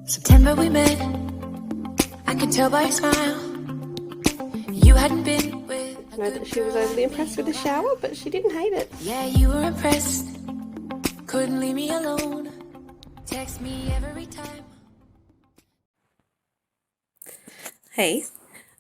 September we met, I could tell by your smile. You hadn't been with I know that she was overly impressed with the shower, but she didn't hate it. Yeah, you were impressed. Couldn't leave me alone. Text me every time. Hey,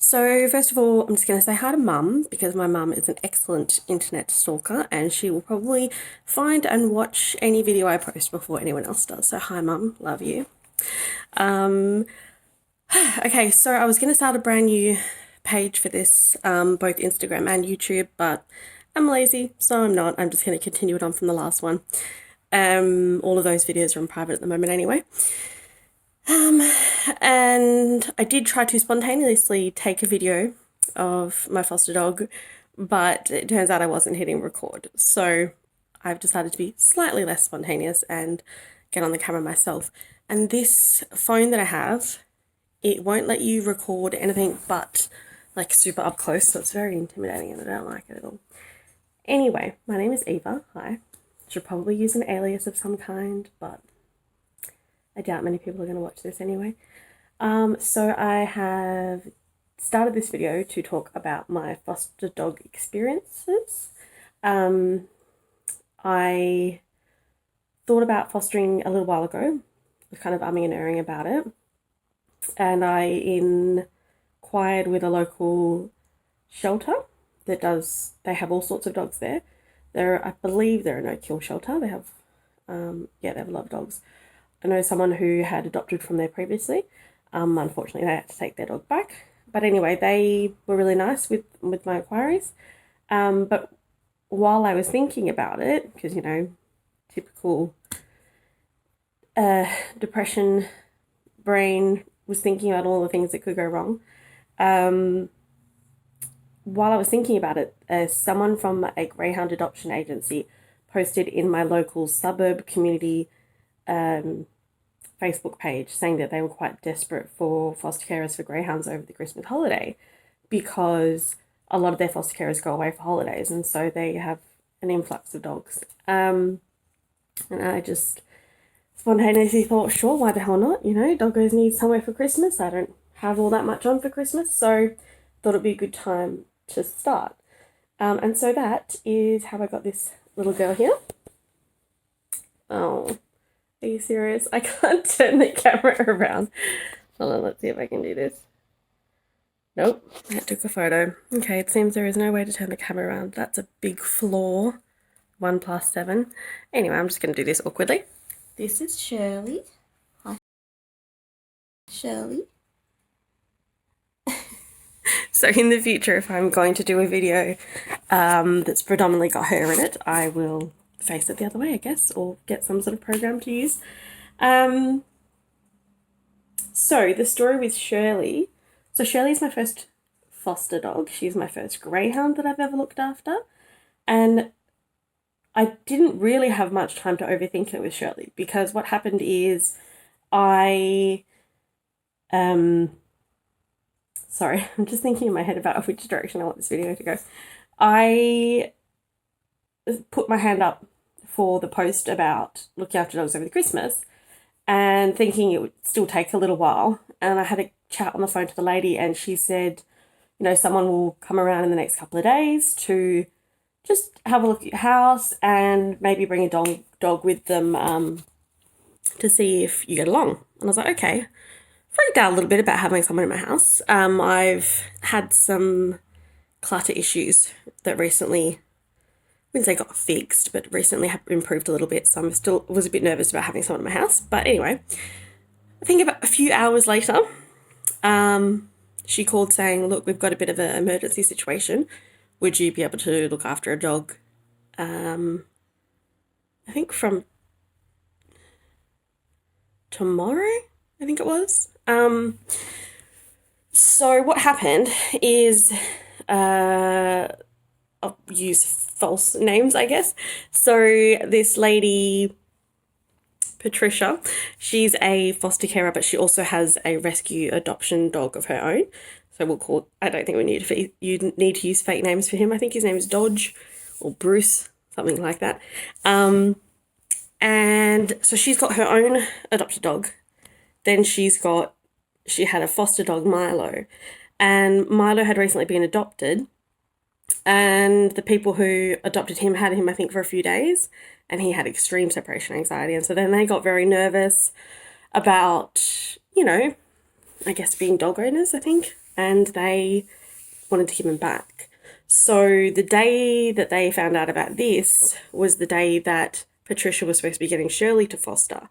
so first of all, I'm just going to say hi to Mum, because my mum is an excellent internet stalker and she will probably find and watch any video I post before anyone else does. So hi Mum, love you. Okay, so I was going to start a brand new page for this, both Instagram and YouTube, but I'm lazy, so I'm not. I'm just going to continue it on from the last one. All of those videos are in private at the moment anyway. And I did try to spontaneously take a video of my foster dog, but it turns out I wasn't hitting record. So I've decided to be slightly less spontaneous and get on the camera myself. And this phone that I have, it won't let you record anything but like super up close, so it's very intimidating and I don't like it at all. Anyway, my name is Eva. Hi. Should probably use an alias of some kind, but I doubt many people are going to watch this anyway. So I have started this video to talk about my foster dog experiences. I thought about fostering a little while ago, was kind of umming and erring about it, and I inquired with a local shelter that they have all sorts of dogs there. I believe they're a no-kill shelter. They have, they have a lot of dogs. I know someone who had adopted from there previously. Unfortunately, they had to take their dog back. But anyway, they were really nice with my inquiries. But while I was thinking about it, because, you know, typical depression brain was thinking about all the things that could go wrong. While I was thinking about it, someone from a greyhound adoption agency posted in my local suburb community Facebook page saying that they were quite desperate for foster carers for greyhounds over the Christmas holiday, because a lot of their foster carers go away for holidays and so they have an influx of dogs. And I just spontaneously thought, sure, why the hell not? You know, doggos need somewhere for Christmas. I don't have all that much on for Christmas, so thought it'd be a good time to start. And so that is how I got this little girl here. Oh, are you serious? I can't turn the camera around. Hold on, let's see if I can do this. Nope, I took a photo. Okay, it seems there is no way to turn the camera around. That's a big flaw. 1+7. Anyway, I'm just going to do this awkwardly. This is Shirley. Hi, Shirley. So in the future, if I'm going to do a video that's predominantly got her in it, I will face it the other way, I guess, or get some sort of program to use. So the story with Shirley. So Shirley is my first foster dog. She's my first greyhound that I've ever looked after. And I didn't really have much time to overthink it with Shirley, because what happened is sorry, I'm just thinking in my head about which direction I want this video to go. I put my hand up for the post about looking after dogs over the Christmas and thinking it would still take a little while. And I had a chat on the phone to the lady and she said, you know, someone will come around in the next couple of days to just have a look at your house and maybe bring a dog with them to see if you get along. And I was like, okay. Freaked out a little bit about having someone in my house. I've had some clutter issues that recently, I wouldn't say got fixed, but recently have improved a little bit. So I was a bit nervous about having someone in my house. But anyway, I think about a few hours later, she called saying, look, we've got a bit of an emergency situation. Would you be able to look after a dog? I think from tomorrow, I think it was. So what happened is, I'll use false names, I guess. So this lady, Patricia, she's a foster carer, but she also has a rescue adoption dog of her own. So we'll call, I don't think you need to use fake names for him. I think his name is Dodge or Bruce, something like that. And so she's got her own adopted dog. Then she had a foster dog, Milo. And Milo had recently been adopted. And the people who adopted him had him, I think, for a few days. And he had extreme separation anxiety. And so then they got very nervous about, I guess being dog owners, I think. And they wanted to give him back. So the day that they found out about this was the day that Patricia was supposed to be getting Shirley to foster.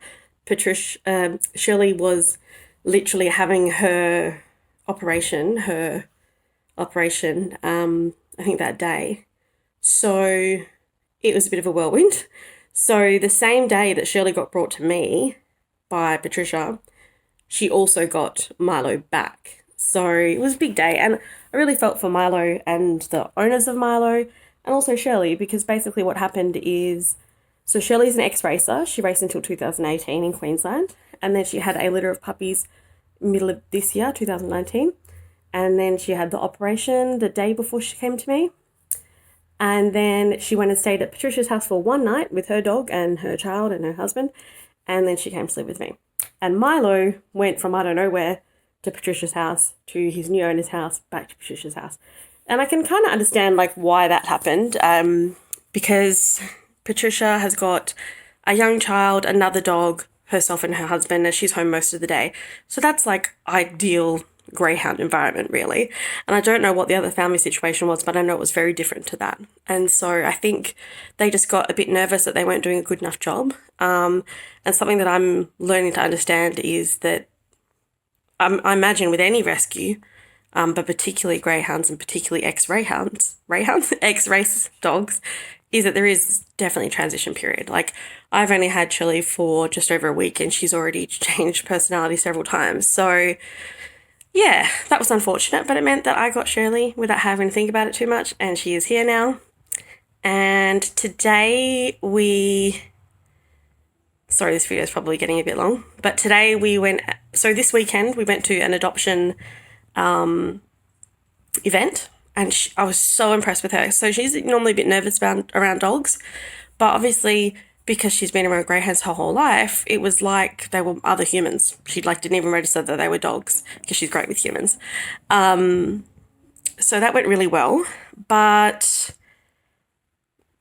Shirley was literally having her operation, I think that day. So it was a bit of a whirlwind. So the same day that Shirley got brought to me by Patricia, she also got Milo back. So it was a big day, and I really felt for Milo and the owners of Milo and also Shirley, because basically what happened is, so Shirley's an ex-racer. She raced until 2018 in Queensland, and then she had a litter of puppies middle of this year, 2019, and then she had the operation the day before she came to me, and then she went and stayed at Patricia's house for one night with her dog and her child and her husband, and then she came to live with me. And Milo went from I don't know where to Patricia's house, to his new owner's house, back to Patricia's house. And I can kind of understand why that happened, because Patricia has got a young child, another dog, herself and her husband, and she's home most of the day. So that's ideal greyhound environment, really. And I don't know what the other family situation was, but I know it was very different to that. And so I think they just got a bit nervous that they weren't doing a good enough job. And something that I'm learning to understand is that I imagine with any rescue, but particularly greyhounds and particularly ex-race dogs, is that there is definitely a transition period. I've only had Shirley for just over a week and she's already changed personality several times. So yeah, that was unfortunate, but it meant that I got Shirley without having to think about it too much, and she is here now. And today sorry, this video is probably getting a bit long, but today this weekend we went to an adoption event, and I was so impressed with her. So she's normally a bit nervous around dogs, but obviously because she's been around greyhounds her whole life, it was like they were other humans. She didn't even register that they were dogs, because she's great with humans. So that went really well, but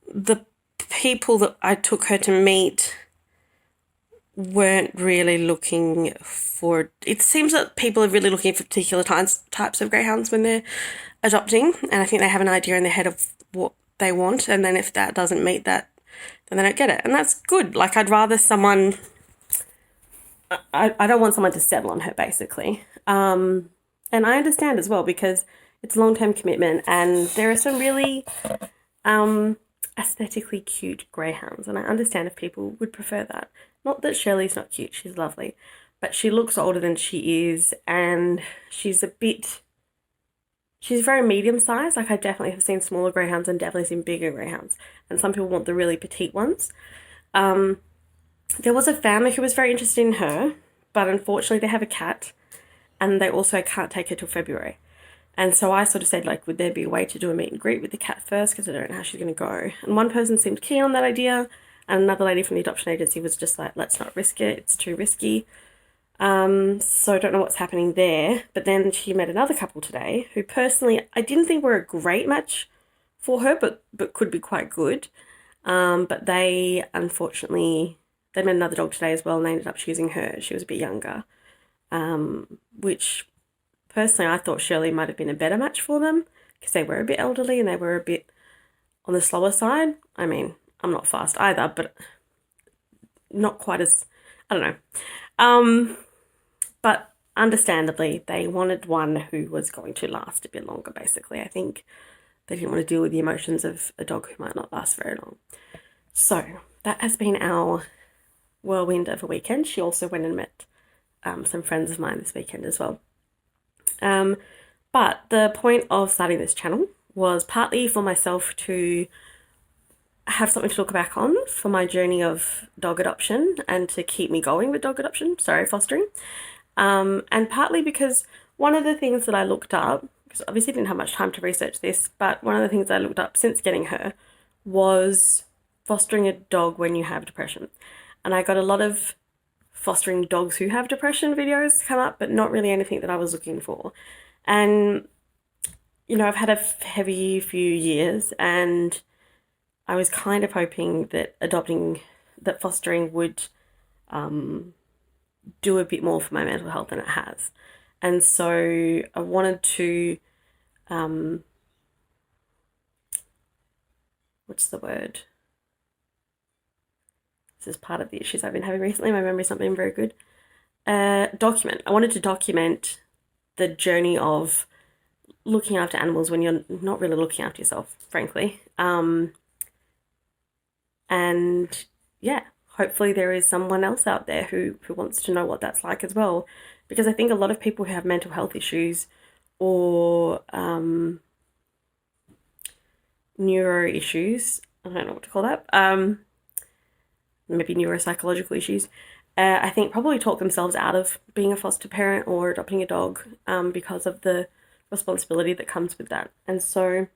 the people that I took her to meet weren't really looking for, it seems that people are really looking for particular types of greyhounds when they're adopting, and I think they have an idea in their head of what they want, and then if that doesn't meet that, then they don't get it. And that's good. I'd rather someone, I don't want someone to settle on her, basically. And I understand as well, because it's a long-term commitment, and there are some really aesthetically cute greyhounds, and I understand if people would prefer that. Not that Shirley's not cute, she's lovely, but she looks older than she is, and she's very medium-sized. I definitely have seen smaller greyhounds and definitely seen bigger greyhounds, and some people want the really petite ones. There was a family who was very interested in her, but unfortunately they have a cat, and they also can't take her till February. And so I sort of said, would there be a way to do a meet and greet with the cat first, because I don't know how she's going to go. And one person seemed keen on that idea, and another lady from the adoption agency was just let's not risk it, it's too risky. So I don't know what's happening there. But then she met another couple today who personally I didn't think were a great match for her, but could be quite good. But they unfortunately, they met another dog today as well, and they ended up choosing her. She was a bit younger, which personally I thought Shirley might have been a better match for them, because they were a bit elderly and they were a bit on the slower side. I mean, I'm not fast either, but not quite as, I don't know. But understandably, they wanted one who was going to last a bit longer, basically. I think they didn't want to deal with the emotions of a dog who might not last very long. So that has been our whirlwind of a weekend. She also went and met some friends of mine this weekend as well. But the point of starting this channel was partly for myself to have something to look back on for my journey of dog adoption and to keep me going with fostering. And partly because one of the things that I looked up, because obviously I didn't have much time to research this, but one of the things I looked up since getting her was fostering a dog when you have depression. And I got a lot of fostering dogs who have depression videos come up, but not really anything that I was looking for. And, you know, I've had a heavy few years, and I was kind of hoping that fostering would do a bit more for my mental health than it has. And so I wanted to, what's the word? This is part of the issues I've been having recently. My memory's not been very good. Document. I wanted to document the journey of looking after animals when you're not really looking after yourself, frankly. And yeah, hopefully there is someone else out there who wants to know what that's like as well. Because I think a lot of people who have mental health issues or neuro issues, I don't know what to call that, maybe neuropsychological issues, I think probably talk themselves out of being a foster parent or adopting a dog because of the responsibility that comes with that. And so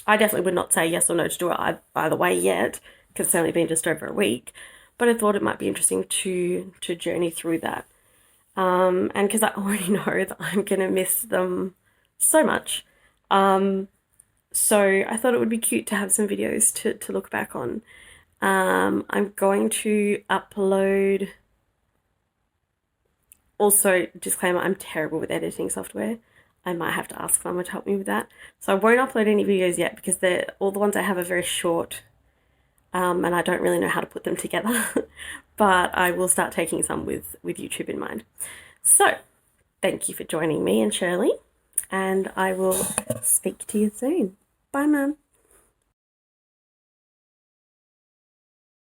I definitely would not say yes or no to do it either way yet, because it's only been just over a week. But I thought it might be interesting to journey through that. And because I already know that I'm going to miss them so much. So I thought it would be cute to have some videos to look back on. I'm going to upload... Also, disclaimer, I'm terrible with editing software. I might have to ask someone to help me with that. So I won't upload any videos yet because all the ones I have are very short, and I don't really know how to put them together. But I will start taking some with YouTube in mind. So thank you for joining me and Shirley, and I will speak to you soon. Bye, Mum.